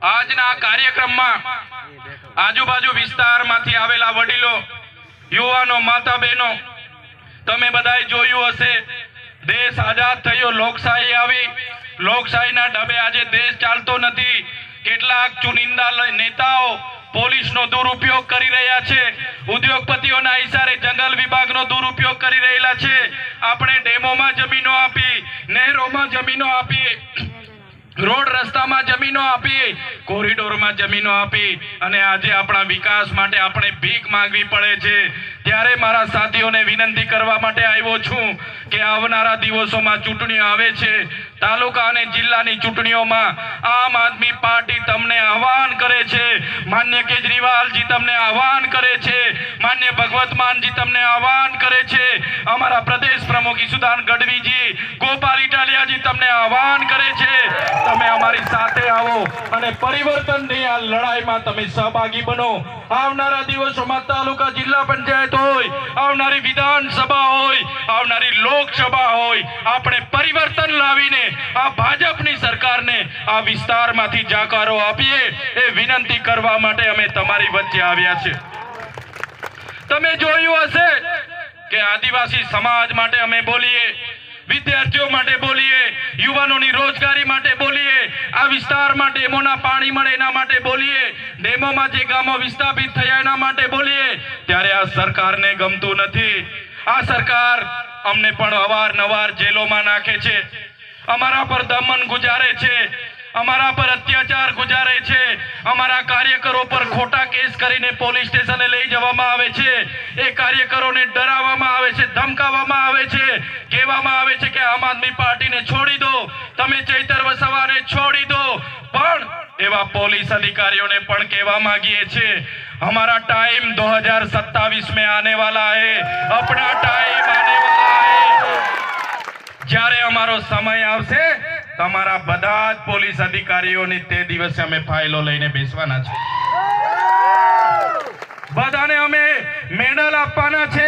આજના કાર્યક્રમમાં આજુબાજુ વિસ્તારમાંથી આવેલા વડીલો, યુવાનો, માતા બહેનો, તમે બધાએ જોયું હશે, દેશ આઝાદ થયો, લોકશાહી આવી, લોકશાહીના ઢબે આજે દેશ ચાલતો નથી. કેટલાક ચુનિંદા નેતાઓ પોલીસનો દુરુપયોગ કરી રહ્યા છે, ઉદ્યોગપતિઓના ઇશારે જંગલ વિભાગનો દુરુપયોગ કરી રહેલા છે. આપણે ડેમોમાં જમીનો આપી, નહેરોમાં જમીનો આપી, રોડ રસ્તામાં જમીનો આપી, કોરિડોરમાં જમીનો આપી, અને આજે આપણા વિકાસ માટે આપણે ભીખ માંગવી પડે છે. ત્યારે મારા સાથીઓને વિનંતી કરવા માટે આવ્યો છું કે આવનારા દિવસોમાં ચૂંટણીઓ આવે છે. તાલુકા અને જિલ્લાની ચૂંટણીઓમાં આમ આદમી પાર્ટી તમને આહવાન કરે છે, માન્ય કેજરીવાલજી તમને આહવાન કરે છે, માન્ય ભગવત માનજી તમને આહવાન કરે છે, અમારા પ્રદેશ પ્રમુખ ઈસુદાન ગઢવીજી, ગોપાલ ઇટાલિયાજી તમને આહવાન કરે છે. તમે અમારી સાથે આવો અને પરિવર્તનની આ લડાઈમાં તમે સહભાગી બનો. આવનારા દિવસોમાં તાલુકા જિલ્લા પંચાયત હોય, આવનારી વિધાનસભા હોય, આવનારી લોકસભા હોય, આપણે પરિવર્તન લાવીને આ ભાજપની સરકારને આ વિસ્તારમાંથી જાકારો આપીએ એ વિનંતી કરવા માટે અમે તમારી વચ્ચે આવ્યા છે. તમે જોયું હશે કે આદિવાસી સમાજ માટે અમે બોલીએ, વિદ્યાર્થીઓ માટે બોલીએ, યુવાનોની રોજગારી માટે બોલીએ, આ વિસ્તારમાં ડેમોના પાણી મળે એના માટે બોલીએ, ડેમોમાં જે ગામો વિસ્થાપિત થયા એના માટે બોલીએ, ત્યારે આ સરકારને ગમતું નથી. આ સરકાર અમને પણ અવારનવાર જેલોમાં નાખે છે, અમારા પર દમન ગુજારે છે, અમારા પર અત્યાચાર ગુજારે છે, અમારા કાર્યકરો પર ખોટા કેસ કરીને પોલીસ સ્ટેશને લઈ જવામાં આવે છે, એ કાર્યકરોને ડરાવવામાં આવે છે, ધમકાવવામાં આવે છે, કહેવામાં આવે છે કે આમ આદમી પાર્ટીને છોડી દો, તમે ચૈતર વસાવાને છોડી દો. પણ એવા પોલીસ અધિકારીઓને પણ કહેવા માંગીએ છીએ, हमारा टाइम 2027 में आने वाला है, अपना टाइम आने वाला है. જ્યારે અમારો સમય આવશે તમારા બધા જ પોલીસ અધિકારીઓની તે દિવસે અમે ફાઇલો લઈને બેસવાના છે. બધાને અમે મેડલ આપવાના છે,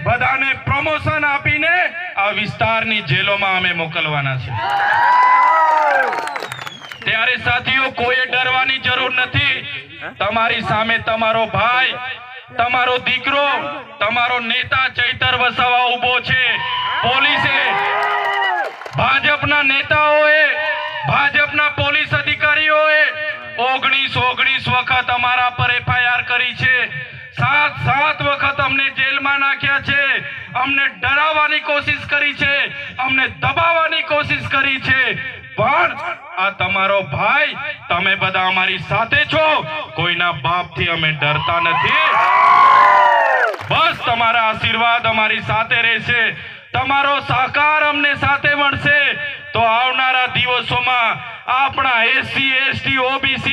બધાને પ્રમોશન આપીને આ વિસ્તારની જેલોમાં અમે મોકલવાના છે. ત્યારે સાથીઓ, કોઈ ડરવાની જરૂર નથી. તમારી સામે તમારો ભાઈ, તમારો દીકરો, તમારો નેતા ચૈતર વસાવા ઉભો છે. પોલીસે, ભાજપના નેતાઓએ, ભાજપના પોલીસ અધિકારીઓએ 19 વખત અમારા પર FIR કરી છે, 7 વખત અમને જેલમાં નાખ્યા છે, અમને ડરાવવાની કોશિશ કરી છે, અમને દબાવવાની કોશિશ કરી છે. પણ આ તમારો ભાઈ, તમે બધા અમારી સાથે છો, કોઈના બાપથી અમે ડરતા નથી. બસ તમારા આશીર્વાદ અમારી સાથે રહેશે, તમારો સહકાર અમને સાથે મળશે તો આવનારા દિવસોમાં આપણા SC, ST, OBC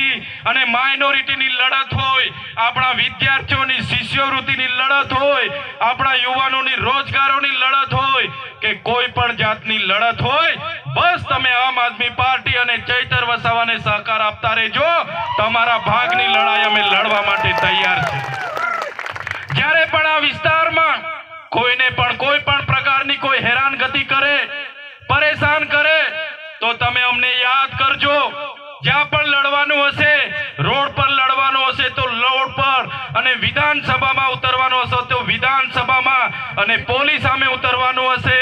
અને માઇનોરિટીની લડત હોય, આપણા વિદ્યાર્થીઓની શિષ્યવૃત્તિની લડત હોય, આપણા યુવાનોની રોજગારોની લડત હોય કે કોઈ પણ જાતની લડત હોય, બસ તમે આમ આદમી પાર્ટી અને ચૈતર વસાવાને સહકાર આપતા રહેજો. તમારા ભાગની લડાઈ અમે લડવા માટે તૈયાર છે. જ્યારે પણ આ વિસ્તારમાં કોઈને પણ કોઈ પણ પ્રકારની કોઈ હેરાનગતિ કરે, પરેશાન કરે, તો તમે અમને યાદ કરજો. જ્યાં પણ લડવાનું હશે, રોડ પર લડવાનું હશે તો રોડ પર, અને વિધાનસભામાં ઉતરવાનું હશે તો વિધાનસભામાં, અને પોલીસ સામે ઉતરવાનું હશે,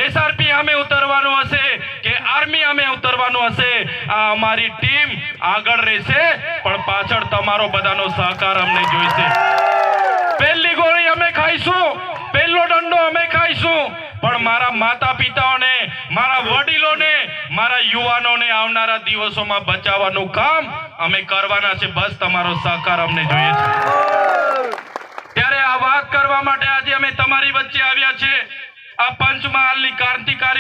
SRP સામે ઉતરવાનું હશે કે આર્મી સામે ઉતરવાનું હશે, આ અમારી ટીમ આગળ રહેશે, પણ પાછળ તમારો બધાનો સહકાર અમને જોઈશે. પહેલી ગોળી અમે ખાઈશું, પહેલો દંડો અમે ખાઈશું, પણ મારા માતા પિતાઓને, મારા વડીલોને, મારા યુવાનોને આવનારા દિવસોમાં બચાવવાનું કામ અમે કરવાના છે. બસ તમારો સહકાર અમને જોઈએ છે. ત્યારે આ વાત કરવા માટે આજે અમે તમારી વચ્ચે આવ્યા છે. આ પંચમહાલની ક્રાંતિકારી